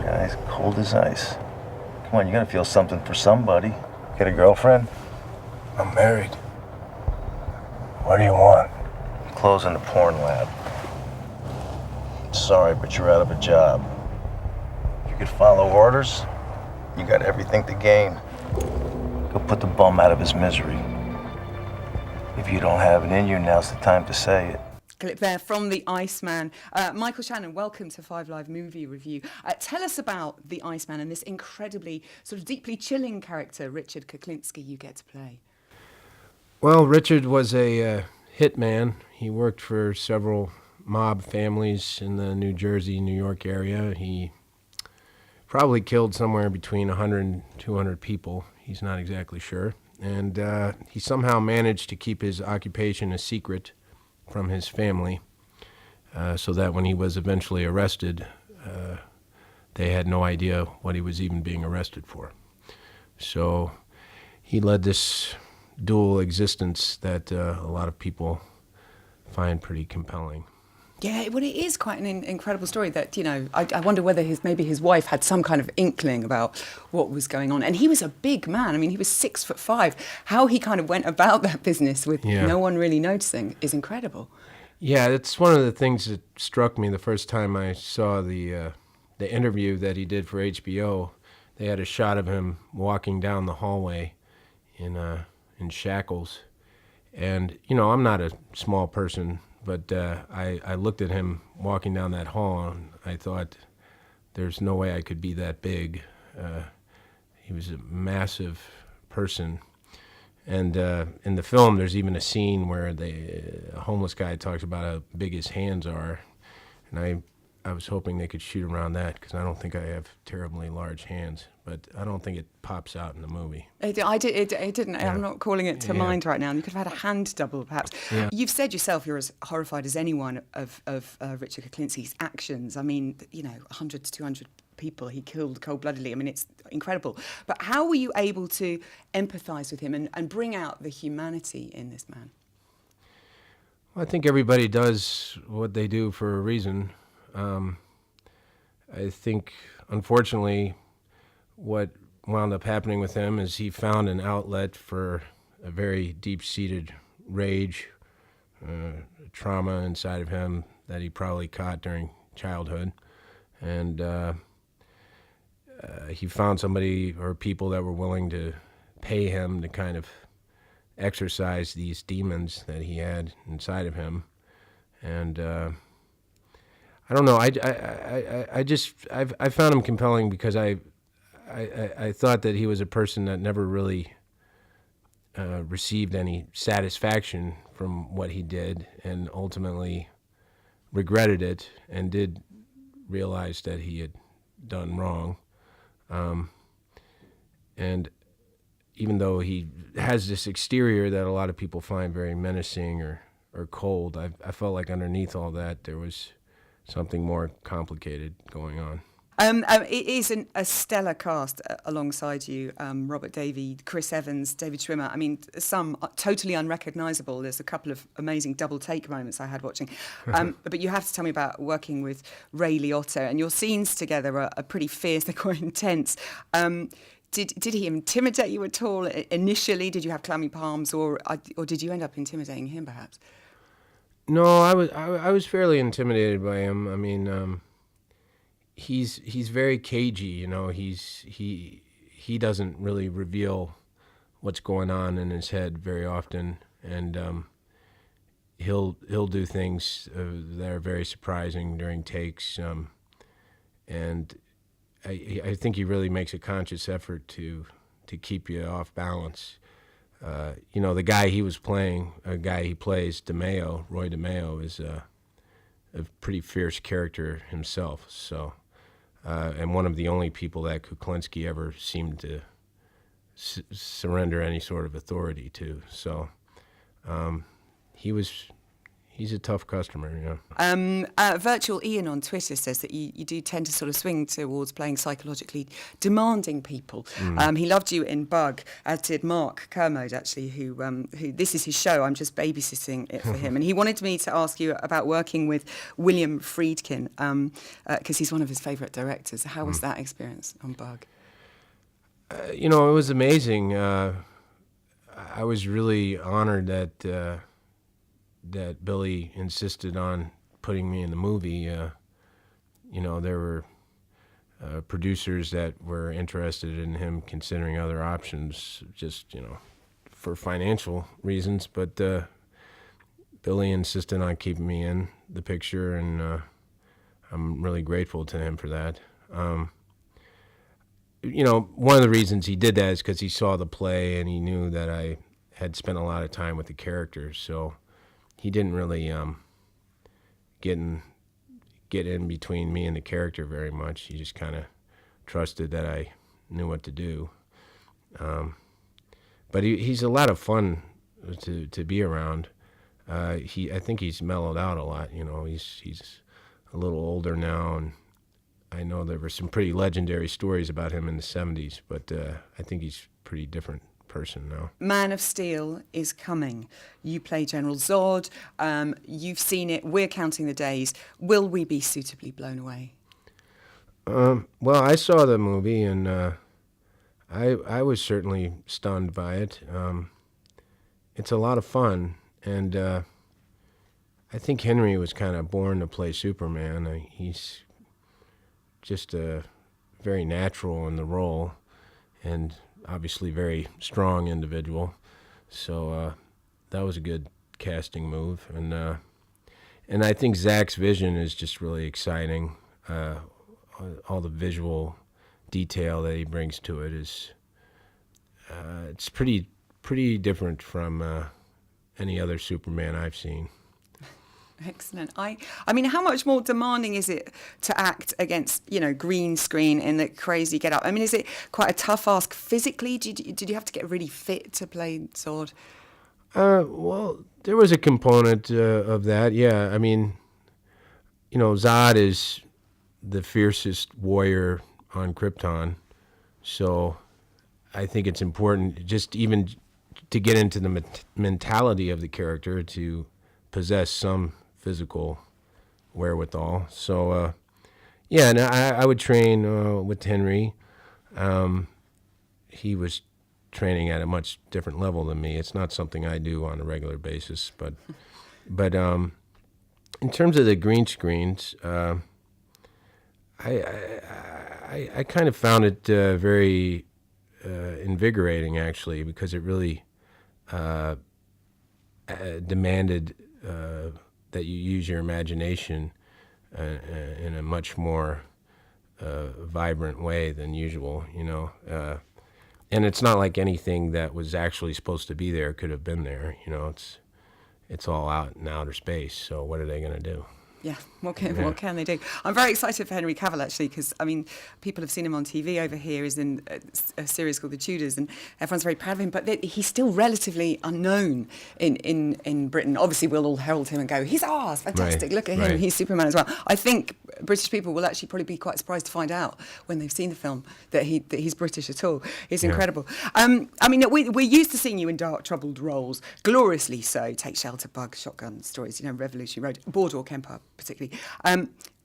Guy's cold as ice. Come on, you gotta feel something for somebody. Get a girlfriend? I'm married. What do you want? Close in the porn lab. Sorry, but you're out of a job. If you could follow orders, you got everything to gain. Go put the bum out of his misery. If you don't have it in you, now's the time to say it. Clip there from the Iceman. Michael Shannon, welcome to 5 Live Movie Review. Tell us about the Iceman and this incredibly, sort of deeply chilling character, Richard Kuklinski, you get to play. Well, Richard was a hitman. He worked for several mob families in the New Jersey, New York area. He probably killed somewhere between 100 and 200 people. He's not exactly sure. And he somehow managed to keep his occupation a secret from his family, so that when he was eventually arrested, they had no idea what he was even being arrested for. So he led this dual existence that a lot of people find pretty compelling. Yeah, well, it is quite an incredible story that, you know, I wonder whether maybe his wife had some kind of inkling about what was going on. And he was a big man. I mean, he was 6'5". How he kind of went about that business with no one really noticing is incredible. Yeah, it's one of the things that struck me the first time I saw the interview that he did for HBO. They had a shot of him walking down the hallway in shackles. And, you know, I'm not a small person, but I looked at him walking down that hall, and I thought, there's no way I could be that big. He was a massive person. And in the film, there's even a scene where a homeless guy talks about how big his hands are. And I was hoping they could shoot around that, because I don't think I have terribly large hands. But I don't think it pops out in the movie. It didn't. Yeah. I'm not calling it to mind right now. You could have had a hand double, perhaps. Yeah. You've said yourself you're as horrified as anyone of Richard Kuklinski's actions. I mean, you know, 100 to 200 people he killed cold-bloodedly. I mean, it's incredible. But how were you able to empathise with him and bring out the humanity in this man? Well, I think everybody does what they do for a reason. I think, unfortunately, what wound up happening with him is he found an outlet for a very deep-seated rage, trauma inside of him that he probably caught during childhood. And he found somebody or people that were willing to pay him to kind of exercise these demons that he had inside of him. And I don't know. I found him compelling because I thought that he was a person that never really received any satisfaction from what he did, and ultimately regretted it and did realize that he had done wrong. And even though he has this exterior that a lot of people find very menacing or cold, I felt like underneath all that there was something more complicated going on. It is a stellar cast alongside you, Robert Davi, Chris Evans, David Schwimmer. I mean, some are totally unrecognisable. There's a couple of amazing double take moments I had watching. But you have to tell me about working with Ray Liotta, and your scenes together are pretty fierce. They're quite intense. Did he intimidate you at all initially? Did you have clammy palms, or did you end up intimidating him, perhaps? No, I was fairly intimidated by him. I mean, he's very cagey, you know. He doesn't really reveal what's going on in his head very often, and he'll do things that are very surprising during takes, and I think he really makes a conscious effort to keep you off balance. You know, the guy he was playing, a guy he plays, Roy DeMeo, is a pretty fierce character himself. So, and one of the only people that Kuklinski ever seemed to surrender any sort of authority to. So, he was He's a tough customer, yeah. Virtual Ian on Twitter says that you do tend to sort of swing towards playing psychologically demanding people. He loved you in Bug, as did Mark Kermode, actually, who this is his show. I'm just babysitting it for him. And he wanted me to ask you about working with William Friedkin, because he's one of his favourite directors. How was that experience on Bug? It was amazing. I was really honored that Billy insisted on putting me in the movie. There were producers that were interested in him considering other options, just, for financial reasons. But Billy insisted on keeping me in the picture, and I'm really grateful to him for that. One of the reasons he did that is because he saw the play and he knew that I had spent a lot of time with the characters. So he didn't really get in between me and the character very much. He just kind of trusted that I knew what to do. But he's a lot of fun to be around. I think he's mellowed out a lot. He's a little older now, and I know there were some pretty legendary stories about him in the 70s, but I think he's a pretty different person now. Man of Steel is coming. You play General Zod. You've seen it. We're counting the days. Will we be suitably blown away? Well, I saw the movie, and I was certainly stunned by it. It's a lot of fun, and I think Henry was kind of born to play Superman. He's just very natural in the role, and obviously very strong individual. So that was a good casting move, and I think Zach's vision is just really exciting. All the visual detail that he brings to it is it's pretty different from any other Superman I've seen. Excellent. I mean, how much more demanding is it to act against, green screen in the crazy get-up? I mean, is it quite a tough ask physically? Did you have to get really fit to play Zod? Well, there was a component of that, yeah. I mean, Zod is the fiercest warrior on Krypton, so I think it's important just even to get into the mentality of the character to possess some physical wherewithal. So, and I would train with Henry. He was training at a much different level than me. It's not something I do on a regular basis, but in terms of the green screens, I kind of found it very invigorating, actually, because it really demanded that you use your imagination in a much more vibrant way than usual, and it's not like anything that was actually supposed to be there could have been there. It's all out in outer space. So what are they going to do? Yeah, what can they do? I'm very excited for Henry Cavill, actually, because, I mean, people have seen him on TV over here. He's in a series called The Tudors, and everyone's very proud of him, but he's still relatively unknown in Britain. Obviously, we'll all herald him and go, he's ours, fantastic, right, look at him, he's Superman as well. I think British people will actually probably be quite surprised to find out when they've seen the film that he's British at all. It's incredible. I mean, we're used to seeing you in dark, troubled roles, gloriously so. Take Shelter, Bug, Shotgun Stories, Revolutionary Road, Boardwalk Empire particularly.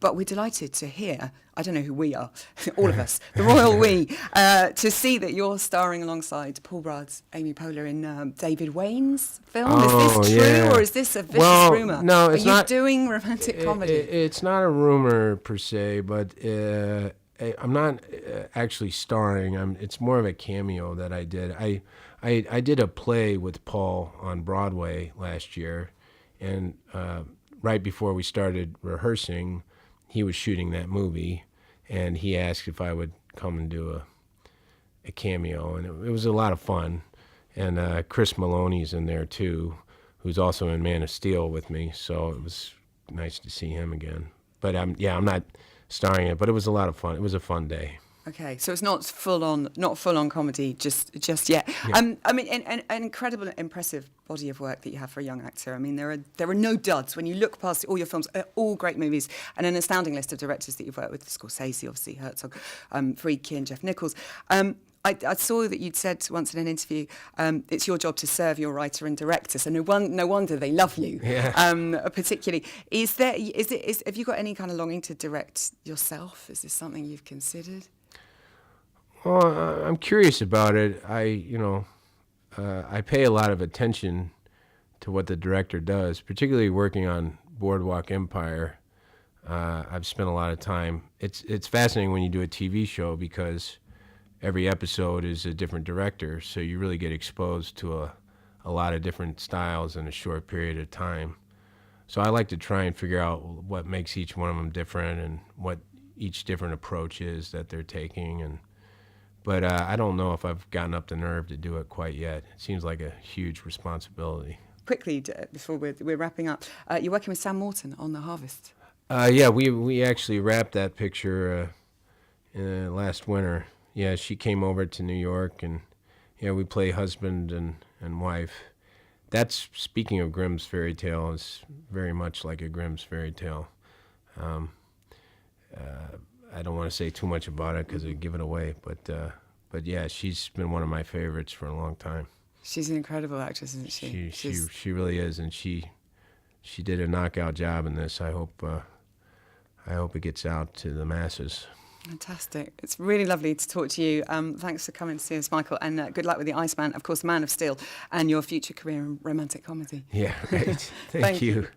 But we're delighted to hear, I don't know who we are, all of us, the royal we, to see that you're starring alongside Paul Rudd's Amy Poehler in David Wayne's film. Is this true, or is this a vicious rumour? No, it's not. Are you doing romantic comedy? It's not a rumor per se, but I'm not actually starring. It's more of a cameo that I did. I did a play with Paul on Broadway last year, and right before we started rehearsing, he was shooting that movie, and he asked if I would come and do a cameo, and it was a lot of fun. And Chris Maloney's in there too, who's also in Man of Steel with me, so it was nice to see him again. But I'm not starring in it, but it was a lot of fun. It was a fun day. Okay, so it's not full on comedy just yet. Yeah. I mean, an incredible, impressive body of work that you have for a young actor. I mean, there are no duds when you look past all your films. All great movies, and an astounding list of directors that you've worked with: Scorsese, obviously, Herzog, Friedkin, Jeff Nichols. I saw that you'd said once in an interview, it's your job to serve your writer and director. So no wonder they love you. Yeah. Particularly, have you got any kind of longing to direct yourself? Is this something you've considered? Well, I'm curious about it. I pay a lot of attention to what the director does, particularly working on Boardwalk Empire. I've spent a lot of time. It's fascinating when you do a TV show because every episode is a different director, so you really get exposed to a lot of different styles in a short period of time. So I like to try and figure out what makes each one of them different and what each different approach is that they're taking. But I don't know if I've gotten up the nerve to do it quite yet. It seems like a huge responsibility. Quickly, before we're wrapping up, you're working with Sam Morton on The Harvest. Yeah, we actually wrapped that picture last winter. Yeah, she came over to New York, and we play husband and wife. That's, speaking of Grimm's fairy tale, is very much like a Grimm's fairy tale. I don't want to say too much about it because it'd give it away, but yeah, she's been one of my favorites for a long time. She's an incredible actress, isn't she? She really is, and she did a knockout job in this. I hope it gets out to the masses. Fantastic. It's really lovely to talk to you. Thanks for coming to see us, Michael, and good luck with the Iceman, of course, Man of Steel, and your future career in romantic comedy. Yeah, right. Thank you.